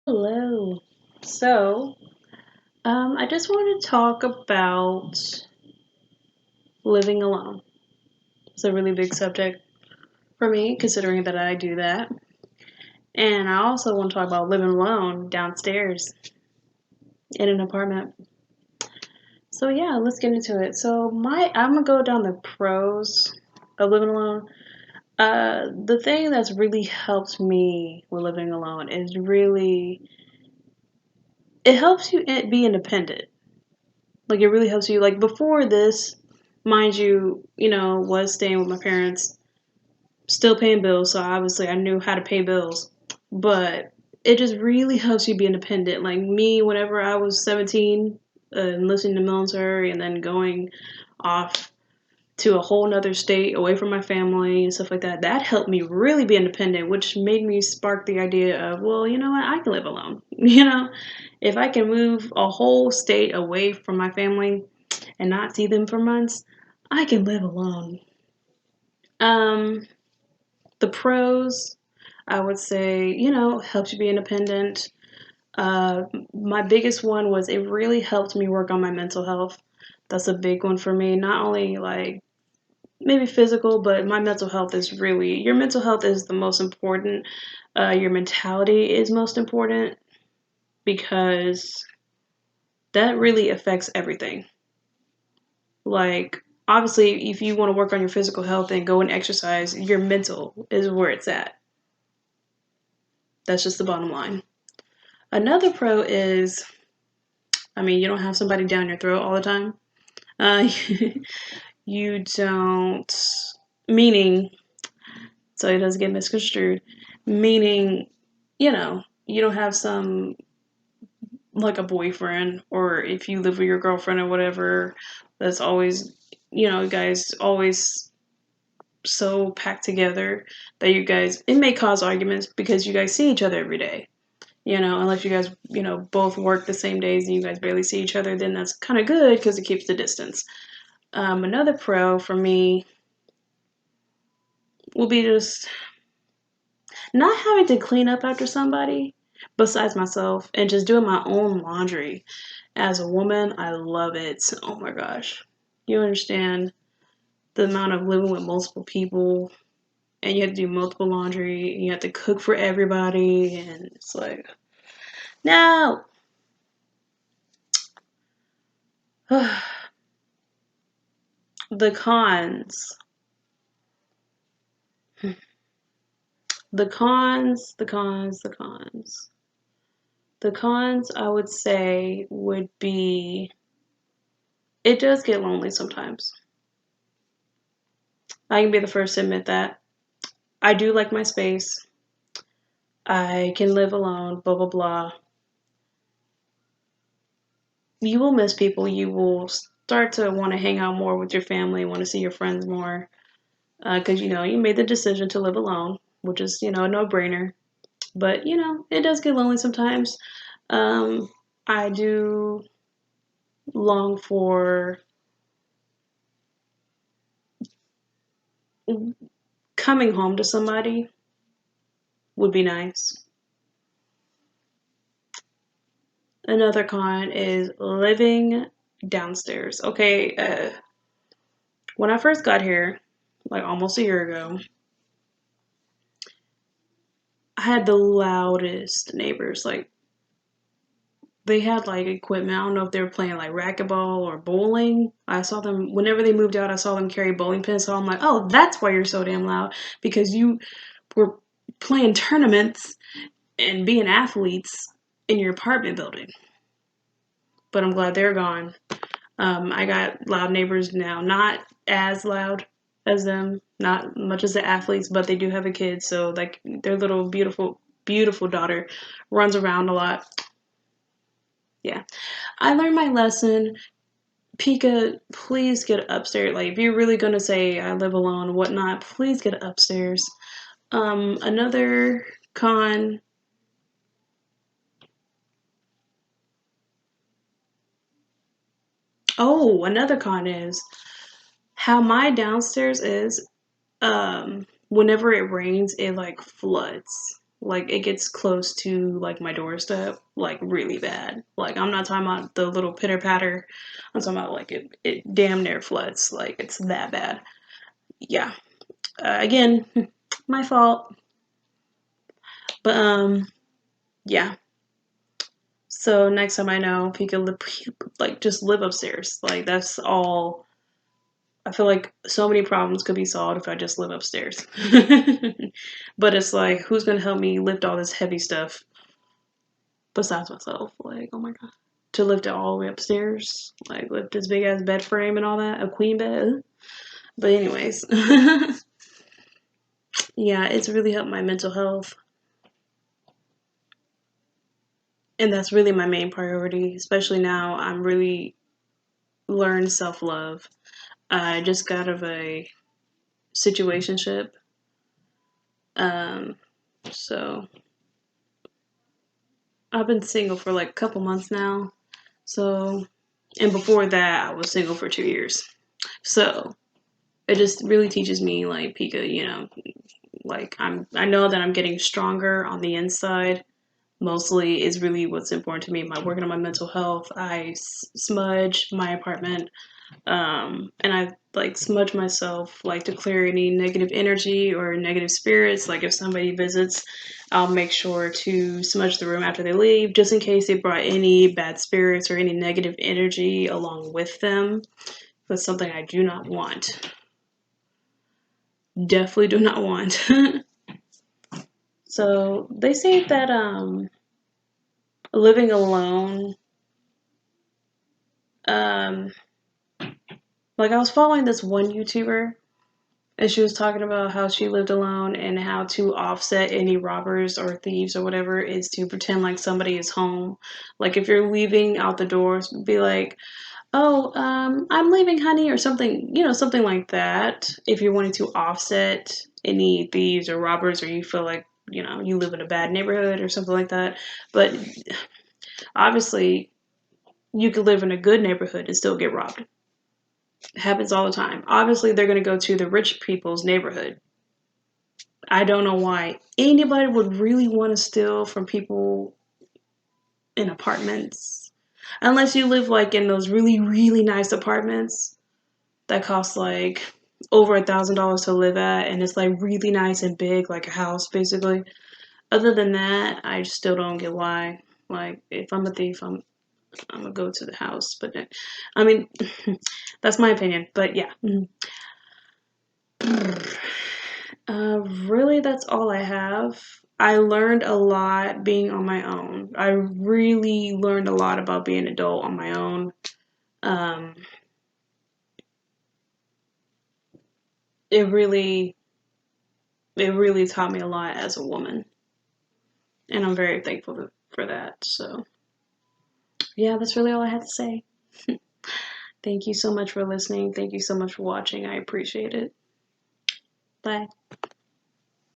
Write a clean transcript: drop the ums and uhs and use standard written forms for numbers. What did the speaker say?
Hello. So, I just want to talk about living alone. It's a really big subject for me, considering that I do that. And I also want to talk about living alone downstairs in an apartment. So yeah, let's get into it. I'm gonna go down the pros of living alone. The thing that's really helped me with living alone is it helps you be independent. Like it really helps you. Like before this, mind you, was staying with my parents, still paying bills. So obviously I knew how to pay bills, but it just really helps you be independent. Like me, whenever I was 17, enlisting in the military and then going off to a whole nother state away from my family and stuff like that, that helped me really be independent, which made me spark the idea of, well, you know what, I can live alone. If I can move a whole state away from my family and not see them for months, I can live alone. Um, the pros, I would say, helps you be independent. Uh, my biggest one was it really helped me work on my mental health. That's a big one for me. Not only like maybe physical, but my mental health is really, your mental health is the most important. Your mentality is most important because that really affects everything. Like, obviously, if you want to work on your physical health and go and exercise, your mental is where it's at. That's just the bottom line. Another pro is, I mean, you don't have somebody down your throat all the time. Uh, you don't, meaning, so it doesn't get misconstrued, meaning, you don't have some, like a boyfriend, or if you live with your girlfriend or whatever, that's always, you guys always so packed together that you guys, it may cause arguments because you guys see each other every day. Unless you guys, both work the same days and you guys barely see each other, then that's kind of good because it keeps the distance. Another pro for me will be just not having to clean up after somebody besides myself and just doing my own laundry. As a woman, I love it. Oh my gosh. You understand the amount of living with multiple people and you have to do multiple laundry and you have to cook for everybody and it's like, no. The cons. The cons, the cons, the cons. The cons, I would say, would be it does get lonely sometimes. I can be the first to admit that. I do like my space. I can live alone, blah, blah, blah. You will miss people. You will start to want to hang out more with your family, want to see your friends more. Because, you made the decision to live alone, which is, a no brainer. But, it does get lonely sometimes. I do long for coming home to somebody would be nice. Another con is living downstairs. Okay, when I first got here, like almost a year ago, I had the loudest neighbors. Like they had like equipment. I don't know if they were playing like racquetball or bowling. I saw them whenever they moved out. I saw them carry bowling pins. So I'm like, oh, that's why you're so damn loud because you were playing tournaments and being athletes in your apartment building. But I'm glad they're gone. I got loud neighbors now, not as loud as them, not much as the athletes, but they do have a kid, so like their little beautiful, beautiful daughter runs around a lot. Yeah, I learned my lesson. Pika, please get upstairs. Like if you're really gonna say I live alone, whatnot, please get upstairs. Another con. Oh, another con is how my downstairs is. Whenever it rains, it like floods. Like it gets close to like my doorstep, like really bad. Like I'm not talking about the little pitter patter. I'm talking about like it damn near floods. Like it's that bad. Yeah. Again, my fault. But yeah. So next time I know, he could like just live upstairs. Like that's all. I feel like so many problems could be solved if I just live upstairs. But it's like, who's gonna help me lift all this heavy stuff besides myself? Like, oh my god, to lift it all the way upstairs, like lift this big ass bed frame and all that, a queen bed. But anyways, yeah, it's really helped my mental health, and that's really my main priority. Especially now, I'm really learned self love. I just got out of a situationship. Um, so I've been single for like a couple months now. So, and before that, I was single for 2 years. So it just really teaches me, like, Pika, like I know that I'm getting stronger on the inside. Mostly is really what's important to me. My working on my mental health. I smudge my apartment. And I like smudge myself like to clear any negative energy or negative spirits. Like if somebody visits, I'll make sure to smudge the room after they leave, just in case they brought any bad spirits or any negative energy along with them. That's something I do not want. Definitely do not want. So they say that living alone, um like I was following this one YouTuber. And she was talking about how she lived alone and how to offset any robbers or thieves or whatever is to pretend like somebody is home. Like if you're leaving out the doors, be like, "Oh, I'm leaving, honey," or something, something like that. If you're wanting to offset any thieves or robbers, or you feel like you live in a bad neighborhood or something like that. But obviously, you could live in a good neighborhood and still get robbed. It happens all the time. Obviously, they're going to go to the rich people's neighborhood. I don't know why anybody would really want to steal from people in apartments. Unless you live like in those really, really nice apartments that cost like over $1,000 to live at and it's like really nice and big, like a house basically. Other than that, I still don't get why. Like if I'm a thief, I'm gonna go to the house. But I mean, that's my opinion. But yeah. Really, that's all I have. I learned a lot being on my own. I really learned a lot about being an adult on my own. Um, it really, it really taught me a lot as a woman, and I'm very thankful for that. So, yeah, that's really all I had to say. Thank you so much for listening. Thank you so much for watching. I appreciate it. Bye.